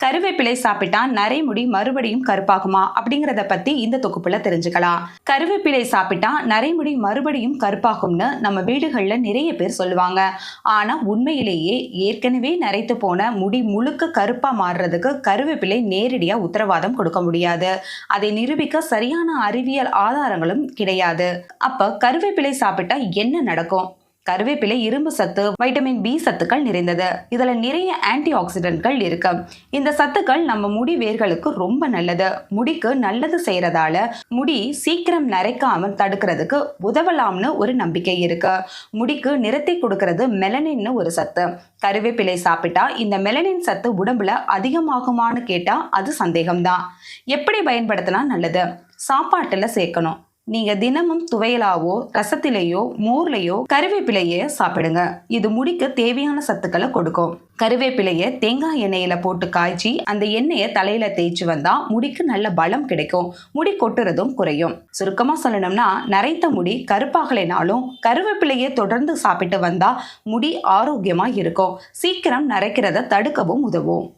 கருவேப்பிலை சாப்பிட்டா நரைமுடி மறுபடியும் கருப்பாகுமா அப்படிங்கறத பத்தி இந்த தொகுப்புல தெரிஞ்சுக்கலாம். கருவேப்பிலை சாப்பிட்டா நரைமுடி மறுபடியும் கருப்பாகும்னு நம்ம வீடுகள்ல நிறைய பேர் சொல்லுவாங்க. ஆனா உண்மையிலேயே ஏற்கனவே நரைத்து போன முடி முழுக்க கருப்பா மாறுறதுக்கு கருவேப்பிலை நேரடியா உத்தரவாதம் கொடுக்க முடியாது. அதை நிரூபிக்க சரியான அறிவியல் ஆதாரங்களும் கிடையாது. அப்ப கருவேப்பிலை சாப்பிட்டா என்ன நடக்கும்? கருவேப்பிலை இரும்பு சத்து, வைட்டமின் பி சத்துக்கள் நிறைந்தது. இதுல நிறைய ஆன்டி ஆக்சிடென்ட்கள் இருக்கு. இந்த சத்துக்கள் நம்ம முடி வேர்களுக்கு ரொம்ப நல்லது. முடிக்கு நல்லது செய்யறதால முடி சீக்கிரம் நரைக்காம தடுக்கிறதுக்கு உதவலாம்னு ஒரு நம்பிக்கை இருக்கு. முடிக்கு நிறத்தை கொடுக்கறது மெலனின்னு ஒரு சத்து. கருவேப்பிலை சாப்பிட்டா இந்த மெலனின் சத்து உடம்புல அதிகமாகுமான்னு கேட்டா அது சந்தேகம்தான். எப்படி பயன்படுத்தினா நல்லது? சாப்பாட்டுல சேர்க்கணும். நீங்க தினமும் துவையலாவோ ரசத்திலேயோ மோர்லயோ கருவேப்பிலைய சாப்பிடுங்க. இது முடிக்கு தேவையான சத்துக்களை கொடுக்கும். கருவேப்பிலைய தேங்காய் எண்ணெயில போட்டு காய்ச்சி அந்த எண்ணெயை தலையில தேய்ச்சி வந்தா முடிக்கு நல்ல பலம் கிடைக்கும். முடி கொட்டுறதும் குறையும். சுருக்கமா சொல்லணும்னா, நரைத்த முடி கருப்பாகலைனாலும் கருவேப்பிலையை தொடர்ந்து சாப்பிட்டு வந்தா முடி ஆரோக்கியமா இருக்கும். சீக்கிரம் நரைக்கிறத தடுக்கவும் உதவும்.